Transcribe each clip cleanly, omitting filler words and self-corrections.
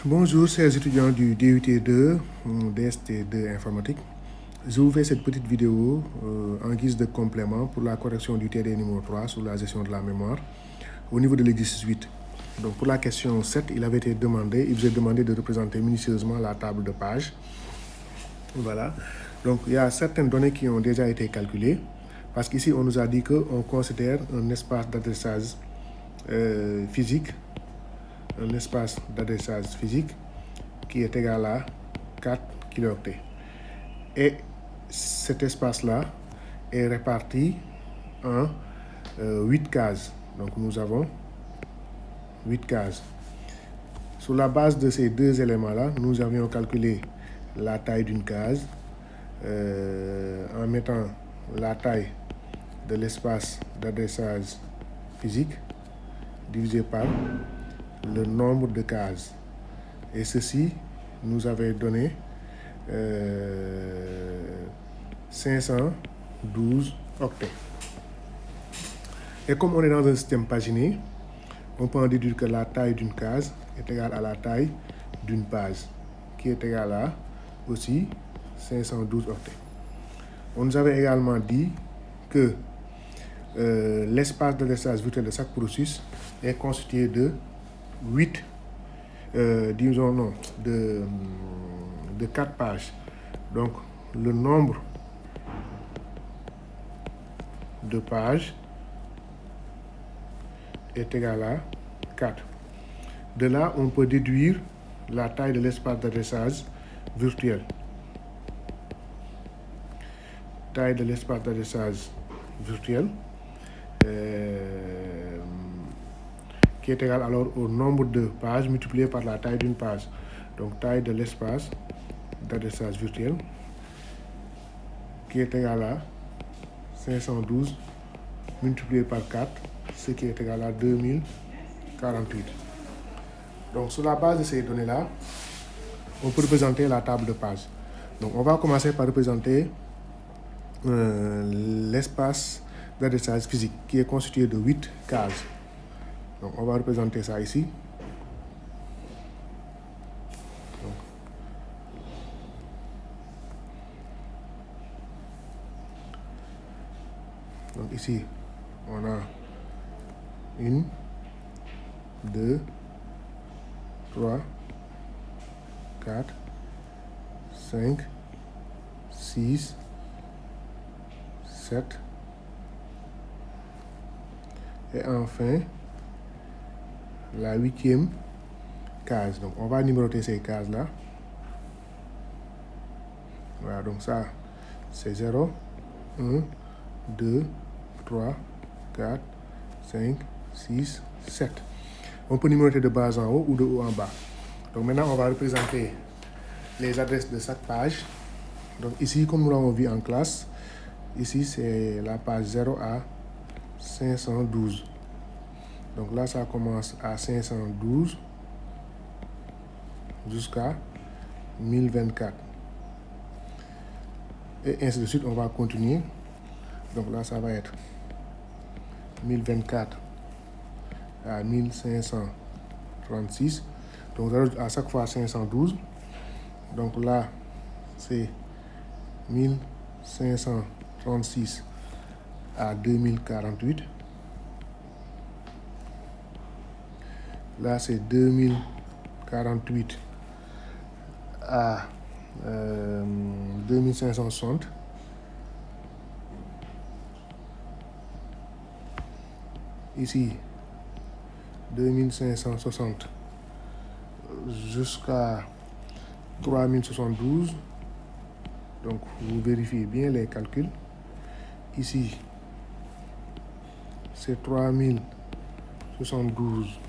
Bonjour, chers étudiants du DUT2, DST2 informatique. Je vous fais cette petite vidéo en guise de complément pour la correction du TD numéro 3 sur la gestion de la mémoire au niveau de l'exercice 8. Donc pour la question 7, il vous est demandé de représenter minutieusement la table de page. Voilà. Donc il y a certaines données qui ont déjà été calculées parce qu'ici on nous a dit qu'on considère un espace d'adressage physique qui est égal à 4 kilooctets. Et cet espace-là est réparti en 8 cases. Donc nous avons 8 cases. Sur la base de ces deux éléments-là, nous avions calculé la taille d'une case en mettant la taille de l'espace d'adressage physique divisé par le nombre de cases. Et ceci nous avait donné 512 octets. Et comme on est dans un système paginé, on peut en déduire que la taille d'une case est égale à la taille d'une page, qui est égale à aussi 512 octets. On nous avait également dit que l'espace d'adressage virtuel de chaque processus est constitué de 4 pages. Donc, le nombre de pages est égal à 4. De là, on peut déduire la taille de l'espace d'adressage virtuel. Taille de l'espace d'adressage virtuel qui est égal alors au nombre de pages multiplié par la taille d'une page. Donc taille de l'espace d'adressage virtuel qui est égal à 512 multiplié par 4, ce qui est égal à 2048. Donc sur la base de ces données-là, on peut représenter la table de page. Donc on va commencer par représenter l'espace d'adressage physique qui est constitué de 8 cases. Donc on va représenter ça ici. Donc ici, on a 1, 2, 3, 4, 5, 6, 7. Et enfin, la 8e case. Donc on va numéroter ces cases-là. Voilà, donc ça, c'est 0, 1, 2, 3, 4, 5, 6, 7. On peut numéroter de bas en haut ou de haut en bas. Donc maintenant, on va représenter les adresses de chaque page. Donc ici, comme nous l'avons vu en classe, ici c'est la page 0 à 512. Donc là, ça commence à 512 jusqu'à 1024. Et ainsi de suite, on va continuer. Donc là, ça va être 1024 à 1536. Donc à chaque fois 512. Donc là, c'est 1536 à 2048. Là, c'est 2048 à 2560. Ici, 2560 jusqu'à 3072. Donc, vous vérifiez bien les calculs. Ici, c'est 3072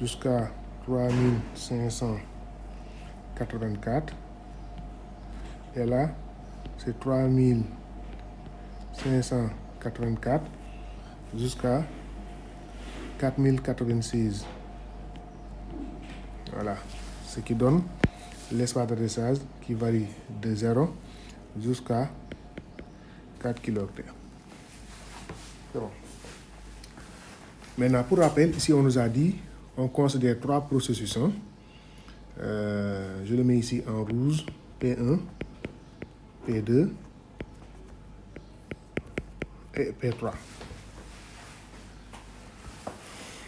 jusqu'à 3584. Et là, c'est 3584 jusqu'à 4096. Voilà, ce qui donne l'espace d'adressage qui varie de 0 jusqu'à 4 kilooctets. C'est bon. Maintenant, pour rappel, ici on nous a dit, on considère 3 processus. Je le mets ici en rouge, P1, P2 et P3.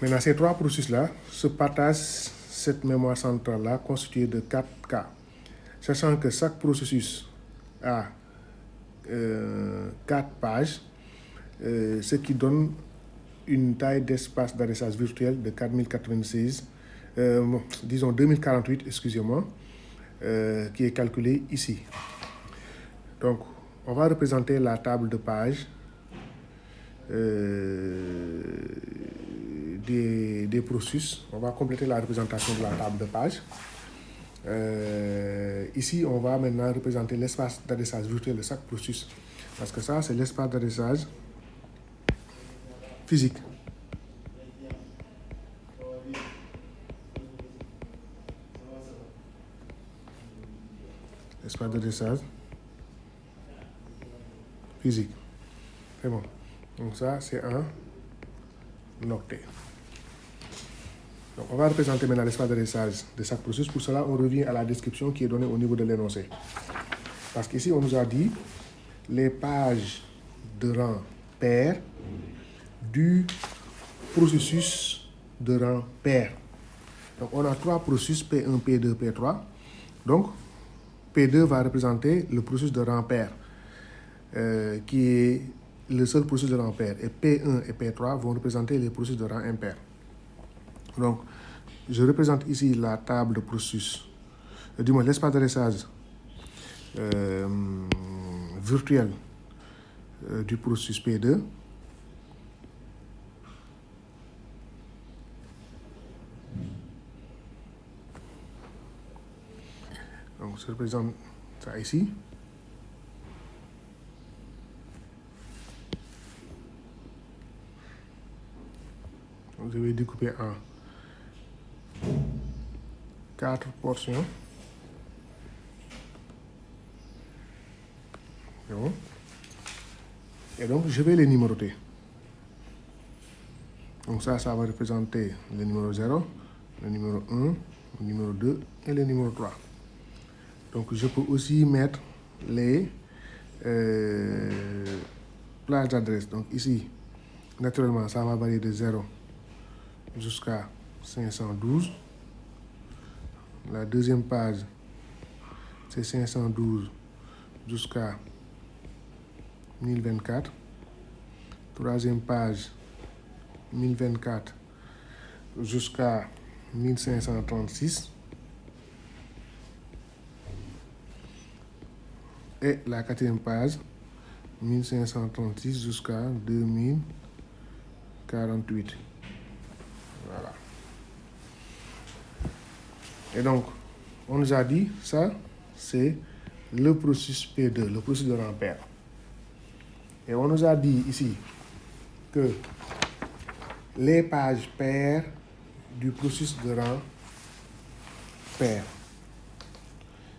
Maintenant, ces trois processus-là se partagent cette mémoire centrale-là constituée de 4 cas. Sachant que chaque processus a 4 pages, ce qui donne une taille d'espace d'adressage virtuel de 4096, disons 2048, excusez-moi, qui est calculé ici. Donc, on va représenter la table de pages des processus. On va compléter la représentation de la table de pages. Ici, on va maintenant représenter l'espace d'adressage virtuel de chaque processus. Parce que ça, c'est l'espace d'adressage physique. L'espace d'adressage physique. C'est bon. Donc ça, c'est un octet. Donc on va représenter maintenant l'espace d'adressage de chaque processus. Pour cela, on revient à la description qui est donnée au niveau de l'énoncé. Parce qu'ici, on nous a dit les pages de rang pair du processus de rang pair. Donc on a 3 processus, P1, P2, P3. Donc P2 va représenter le processus de rang pair, qui est le seul processus de rang pair. Et P1 et P3 vont représenter les processus de rang impair. Donc, je représente ici la table de processus, du moins l'espace d'adressage virtuel du processus P2. Donc, je représente ça ici. Donc, je vais découper en 4 portions. C'est bon. Et donc, je vais les numéroter. Donc ça va représenter le numéro 0, le numéro 1, le numéro 2 et le numéro 3. Donc, je peux aussi mettre les plages d'adresse. Donc ici, naturellement, ça va varier de 0 jusqu'à 512. La deuxième page, c'est 512 jusqu'à 1024. Troisième page, 1024 jusqu'à 1536. Et la quatrième page, 1536 jusqu'à 2048. Voilà. Et donc, on nous a dit, ça, c'est le processus P2, le processus de rang pair. Et on nous a dit ici que les pages paires du processus de rang pair,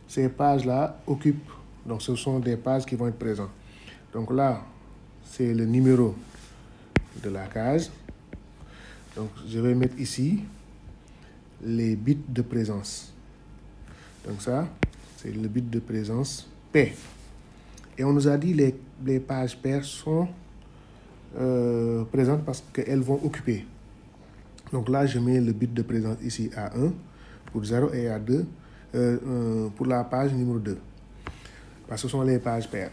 ces pages-là occupent, donc ce sont des pages qui vont être présentes. Donc là, c'est le numéro de la case. Donc je vais mettre ici les bits de présence. Donc ça, c'est le bit de présence P. Et on nous a dit les pages paires sont présentes parce qu'elles vont occuper. Donc là, je mets le bit de présence ici à 1 pour 0 et à 2 pour la page numéro 2. Parce que ce sont les pages paires.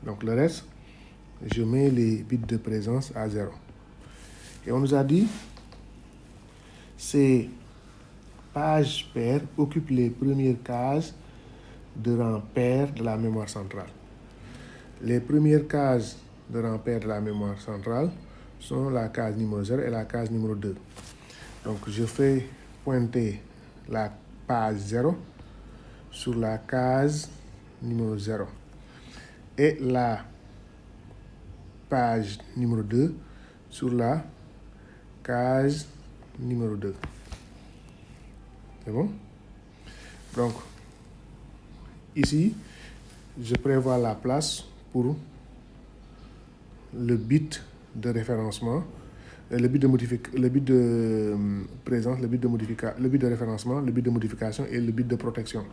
Donc le reste, je mets les bits de présence à 0. Et on nous a dit ces pages paires occupent les premières cases de rang pair de la mémoire centrale. Les premières cases de rang pair de la mémoire centrale sont la case numéro 0 et la case numéro 2. Donc je fais pointer la page 0 sur la case numéro 0 et la page numéro 2 sur la case numéro 2. C'est bon? Donc, ici, je prévois la place pour le bit de référencement le bit de présence, le bit de référencement, le bit de modification et le bit de protection.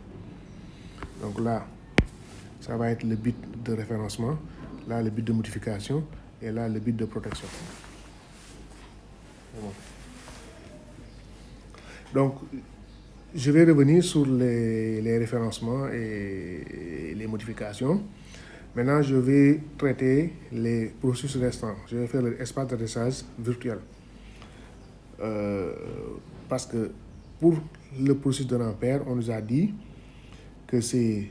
Donc là, ça va être le bit de référencement, là le bit de modification et là le bit de protection. Donc, je vais revenir sur les référencements et les modifications. Maintenant, je vais traiter les processus restants. Je vais faire l'espace d'adressage virtuel. Parce que pour le processus de rang-pair, on nous a dit que ces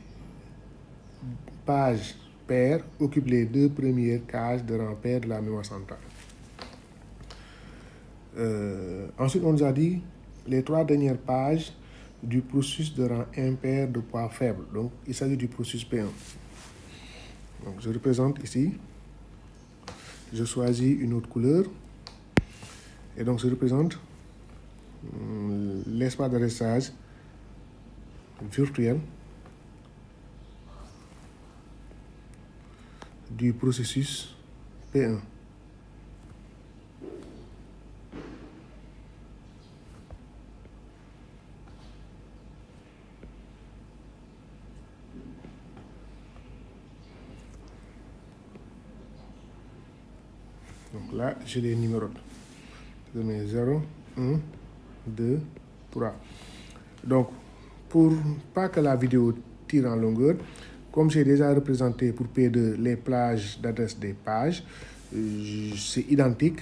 pages paires occupent les 2 premières cases de rang-pair de la mémoire centrale. Ensuite, on nous a dit les 3 dernières pages du processus de rang impair de poids faible. Donc, il s'agit du processus P1. Donc, je représente ici. Je choisis une autre couleur. Et donc, je représente l'espace d'adressage virtuel du processus P1. Donc là, je les numérote. Je mets 0, 1, 2, 3. Donc, pour pas que la vidéo tire en longueur, comme j'ai déjà représenté pour P2 les plages d'adresse des pages, c'est identique.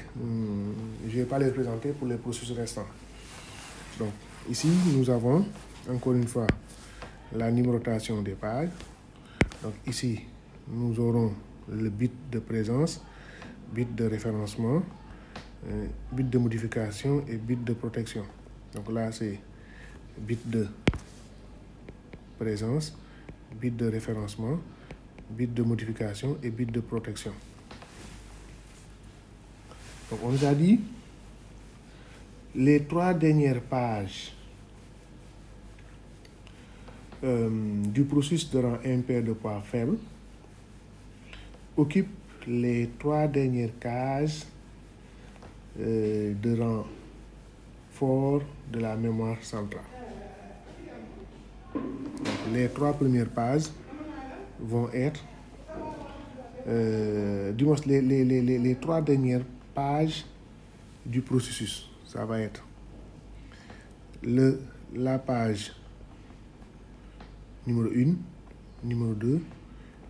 Je ne vais pas les représenter pour les processus restants. Donc, ici, nous avons, encore une fois, la numérotation des pages. Donc, ici, nous aurons le bit de présence, bit de référencement, bit de modification et bit de protection. Donc là, c'est bit de présence, bit de référencement, bit de modification et bit de protection. Donc on nous a dit les 3 dernières pages du processus de rang impair de poids faible occupent les 3 dernières cases de rang fort de la mémoire centrale. Donc, les 3 premières pages vont être, du moins les 3 dernières pages du processus. Ça va être la page numéro 1, numéro 2,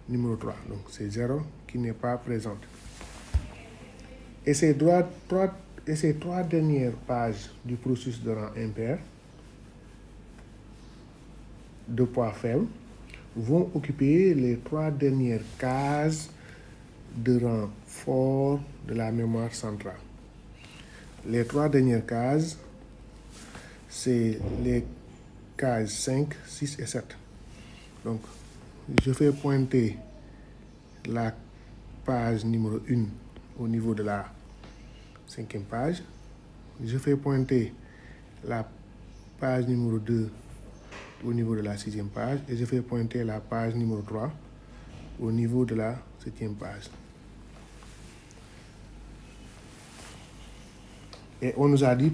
numéro 3. Donc c'est 0 qui n'est pas présente. Et ces 3 dernières pages du processus de rang impair de poids faible vont occuper les 3 dernières cases de rang fort de la mémoire centrale. Les 3 dernières cases, c'est les cases 5, 6 et 7. Donc, je fais pointer la page numéro 1 au niveau de la 5e page. Je fais pointer la page numéro 2 au niveau de la 6e page et je fais pointer la page numéro 3 au niveau de la 7e page. Et on nous a dit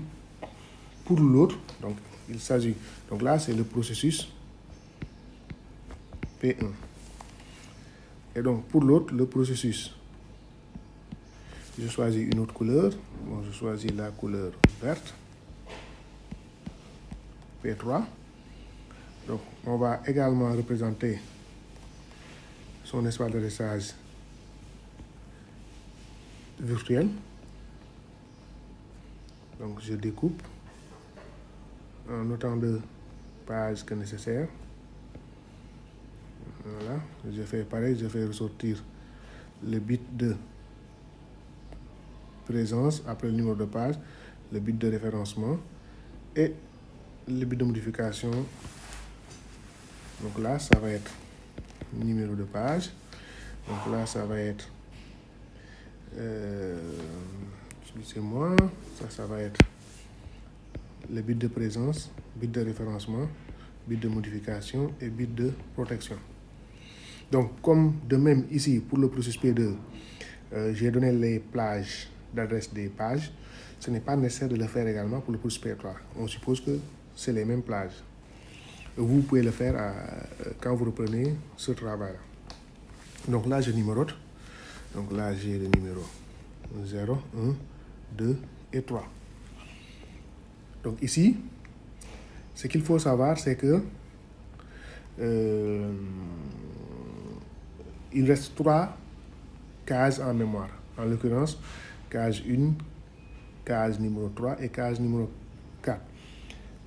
pour l'autre, donc il s'agit, donc là c'est le processus P1. Et donc pour l'autre, le processus, je choisis une autre couleur. Bon, je choisis la couleur verte, P3. Donc on va également représenter son espace d'adressage virtuel. Donc je découpe en autant de pages que nécessaire. Voilà, je fais pareil, je fais ressortir le bit de présence après le numéro de page, le bit de référencement et le bit de modification. Donc là, ça va être numéro de page. Donc là, ça va être, excusez-moi, ça va être le bit de présence, bit de référencement, bit de modification et bit de protection. Donc, comme de même ici, pour le processus P2, j'ai donné les plages d'adresse des pages. ce n'est pas nécessaire de le faire également pour le processus P3. On suppose que c'est les mêmes plages. Vous pouvez le faire quand vous reprenez ce travail-là. Donc là, je numérote. Donc là, j'ai le numéro 0, 1, 2 et 3. Donc ici, ce qu'il faut savoir, c'est que il reste 3 cases en mémoire. En l'occurrence, case 1, case numéro 3 et case numéro 4.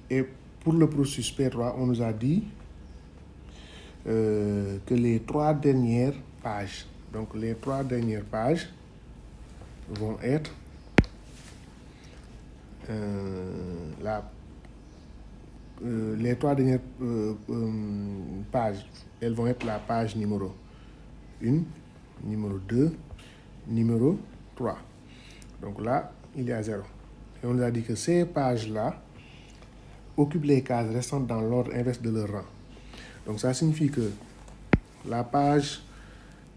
Et pour le processus P3, on nous a dit que les 3 dernières pages, donc les 3 dernières pages vont être les 3 dernières pages, elles vont être la page numéro 1, numéro 2, numéro 3. Donc là, il y a 0. Et on nous a dit que ces pages-là occupent les cases restantes dans l'ordre inverse de leur rang. Donc ça signifie que la page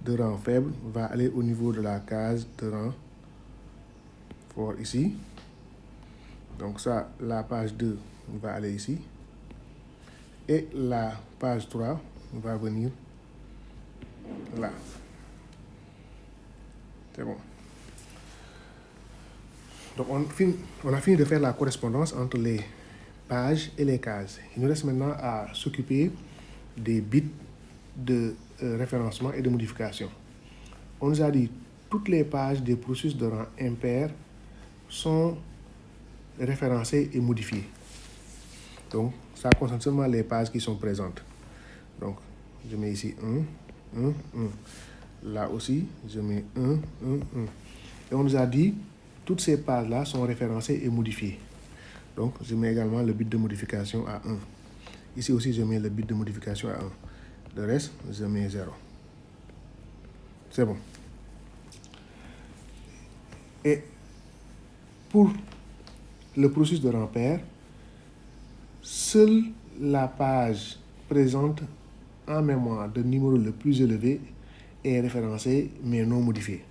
de rang faible va aller au niveau de la case de rang fort ici. Donc ça, la page 2 va aller ici. Et la page 3 va venir là. C'est bon. Donc on a fini de faire la correspondance entre les pages et les cases. Il nous reste maintenant à s'occuper des bits de référencement et de modification. On nous a dit que toutes les pages des processus de rang impair sont référencées et modifiées. Donc, ça concerne seulement les pages qui sont présentes. Donc, je mets ici 1, 1, 1. Là aussi, je mets 1, 1, 1. Et on nous a dit toutes ces pages-là sont référencées et modifiées. Donc, je mets également le bit de modification à 1. Ici aussi, je mets le bit de modification à 1. Le reste, je mets 0. C'est bon. Et pour le processus de rang pair, seule la page présente en mémoire de numéro le plus élevé est référencée mais non modifiée.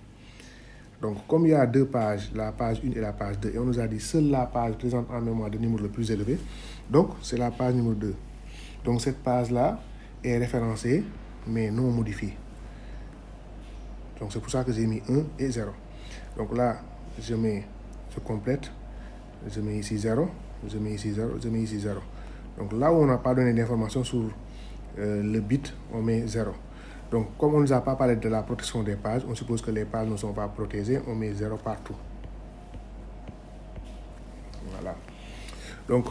Donc, comme il y a 2 pages, la page 1 et la page 2, et on nous a dit seule la page présente en mémoire de numéro le plus élevé, donc c'est la page numéro 2. Donc, cette page-là est référencée mais non modifiée. Donc, c'est pour ça que j'ai mis 1 et 0. Donc là, je complète, je mets ici 0, je mets ici 0, je mets ici 0. Donc là où on n'a pas donné d'informations sur le bit, on met 0. Donc comme on ne nous a pas parlé de la protection des pages, on suppose que les pages ne sont pas protégées, on met 0 partout. Voilà. Donc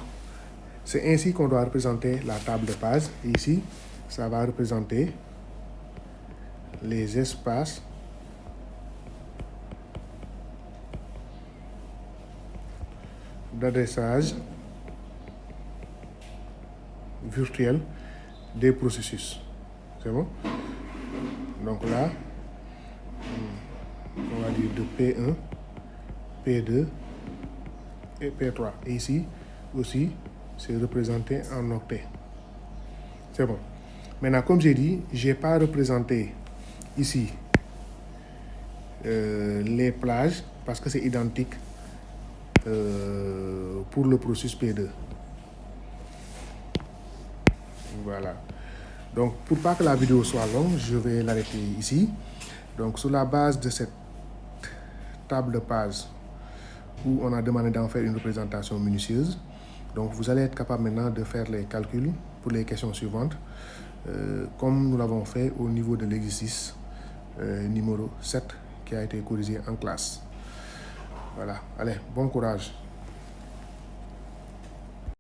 c'est ainsi qu'on doit représenter la table de pages. Et ici, ça va représenter les espaces d'adressage virtuel des processus. C'est bon? Donc là, on va dire de P1, P2 et P3. Et ici aussi, c'est représenté en octets. C'est bon. Maintenant, comme j'ai dit, je n'ai pas représenté ici les plages parce que c'est identique pour le processus P2. Voilà. Donc, pour pas que la vidéo soit longue, je vais l'arrêter ici. Donc, sur la base de cette table de pages où on a demandé d'en faire une représentation minutieuse, donc vous allez être capable maintenant de faire les calculs pour les questions suivantes, comme nous l'avons fait au niveau de l'exercice numéro 7 qui a été corrigé en classe. Voilà. Allez, bon courage.